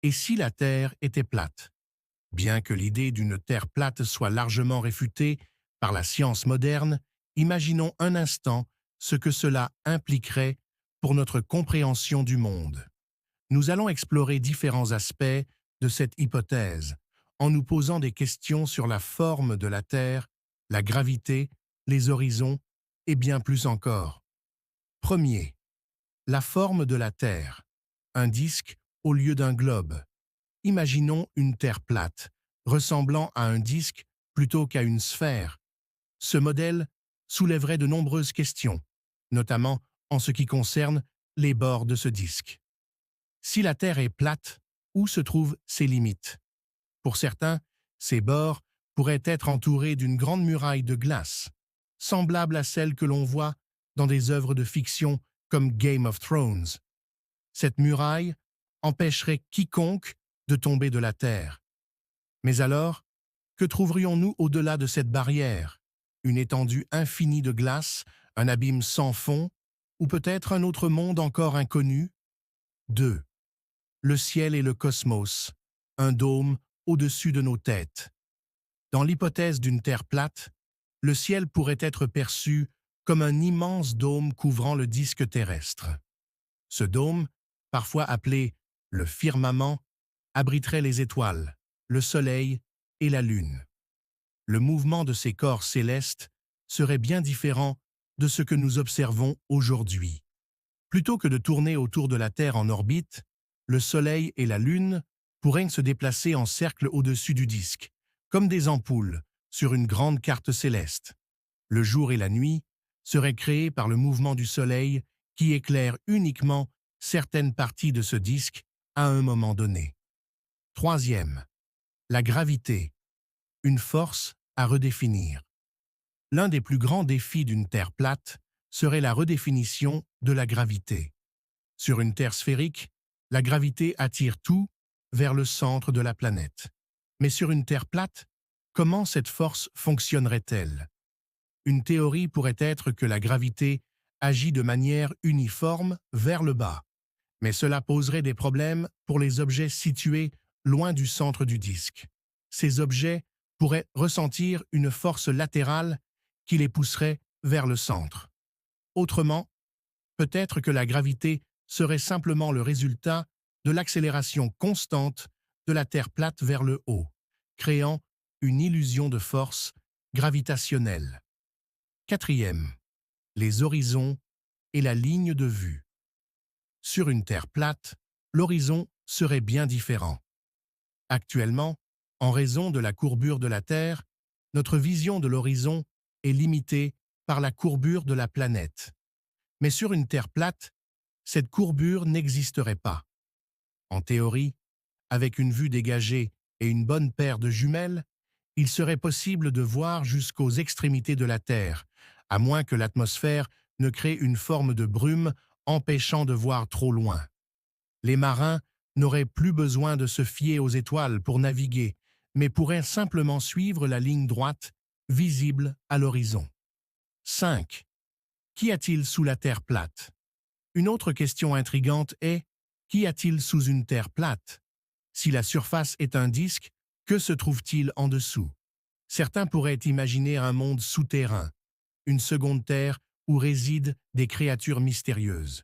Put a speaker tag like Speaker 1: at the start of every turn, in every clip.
Speaker 1: Et si la Terre était plate? Bien que l'idée d'une Terre plate soit largement réfutée par la science moderne, imaginons un instant ce que cela impliquerait pour notre compréhension du monde. Nous allons explorer différents aspects de cette hypothèse en nous posant des questions sur la forme de la Terre, la gravité, les horizons et bien plus encore. Premier, la forme de la Terre. Un disque au lieu d'un globe. Imaginons une Terre plate, ressemblant à un disque plutôt qu'à une sphère. Ce modèle soulèverait de nombreuses questions, notamment en ce qui concerne les bords de ce disque. Si la Terre est plate, où se trouvent ses limites? Pour certains, ses bords pourraient être entourés d'une grande muraille de glace, semblable à celle que l'on voit dans des œuvres de fiction comme Game of Thrones. Cette muraille empêcherait quiconque de tomber de la Terre. Mais alors, que trouverions-nous au-delà de cette barrière? Une étendue infinie de glace, un abîme sans fond, ou peut-être un autre monde encore inconnu? 2. Le ciel et le cosmos, un dôme au-dessus de nos têtes. Dans l'hypothèse d'une Terre plate, le ciel pourrait être perçu comme un immense dôme couvrant le disque terrestre. Ce dôme, parfois appelé le firmament, abriterait les étoiles, le soleil et la lune. Le mouvement de ces corps célestes serait bien différent de ce que nous observons aujourd'hui. Plutôt que de tourner autour de la Terre en orbite, le soleil et la lune pourraient se déplacer en cercle au-dessus du disque, comme des ampoules sur une grande carte céleste. Le jour et la nuit seraient créés par le mouvement du soleil qui éclaire uniquement certaines parties de ce disque à un moment donné. Troisième, la gravité, une force à redéfinir. L'un des plus grands défis d'une Terre plate serait la redéfinition de la gravité. Sur une Terre sphérique, la gravité attire tout vers le centre de la planète. Mais sur une Terre plate, comment cette force fonctionnerait-elle? Une théorie pourrait être que la gravité agit de manière uniforme vers le bas, mais cela poserait des problèmes pour les objets situés loin du centre du disque. Ces objets pourraient ressentir une force latérale qui les pousserait vers le centre. Autrement, peut-être que la gravité serait simplement le résultat de l'accélération constante de la Terre plate vers le haut, créant une illusion de force gravitationnelle. Quatrième, les horizons et la ligne de vue. Sur une Terre plate, l'horizon serait bien différent. Actuellement, en raison de la courbure de la Terre, notre vision de l'horizon est limitée par la courbure de la planète. Mais sur une Terre plate, cette courbure n'existerait pas. En théorie, avec une vue dégagée et une bonne paire de jumelles, il serait possible de voir jusqu'aux extrémités de la Terre, à moins que l'atmosphère ne crée une forme de brume empêchant de voir trop loin. Les marins n'auraient plus besoin de se fier aux étoiles pour naviguer, mais pourraient simplement suivre la ligne droite visible à l'horizon. 5. Qu'y a-t-il sous la Terre plate? Une autre question intrigante est: qu'y a-t-il sous une Terre plate? Si la surface est un disque, que se trouve-t-il en dessous? Certains pourraient imaginer un monde souterrain, une seconde Terre où résident des créatures mystérieuses.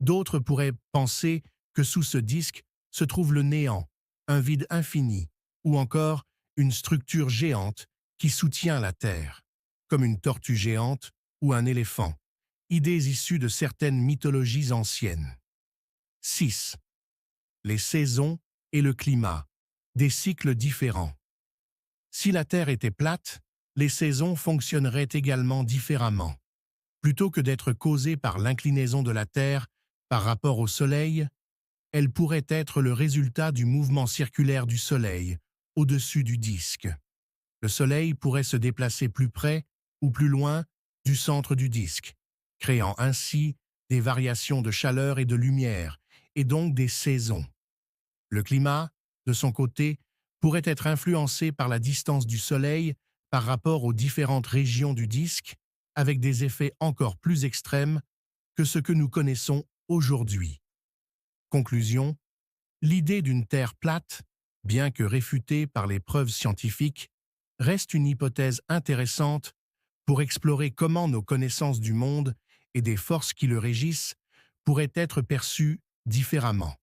Speaker 1: D'autres pourraient penser que sous ce disque se trouve le néant, un vide infini, ou encore une structure géante qui soutient la Terre, comme une tortue géante ou un éléphant, idées issues de certaines mythologies anciennes. 6. Les saisons et le climat, des cycles différents. Si la Terre était plate, les saisons fonctionneraient également différemment. Plutôt que d'être causées par l'inclinaison de la Terre par rapport au Soleil, elles pourraient être le résultat du mouvement circulaire du Soleil au-dessus du disque. Le Soleil pourrait se déplacer plus près ou plus loin du centre du disque, créant ainsi des variations de chaleur et de lumière, et donc des saisons. Le climat, de son côté, pourrait être influencé par la distance du Soleil par rapport aux différentes régions du disque, avec des effets encore plus extrêmes que ce que nous connaissons aujourd'hui. Conclusion, L'idée d'une Terre plate, bien que réfutée par les preuves scientifiques, reste une hypothèse intéressante pour explorer comment nos connaissances du monde et des forces qui le régissent pourraient être perçues différemment.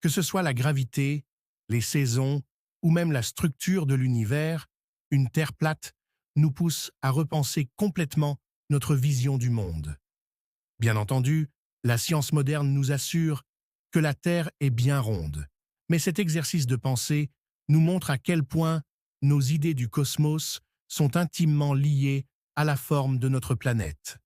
Speaker 1: Que ce soit la gravité, les saisons ou même la structure de l'univers, une Terre plate nous pousse à repenser complètement notre vision du monde. Bien entendu, la science moderne nous assure que la Terre est bien ronde, mais cet exercice de pensée nous montre à quel point nos idées du cosmos sont intimement liées à la forme de notre planète.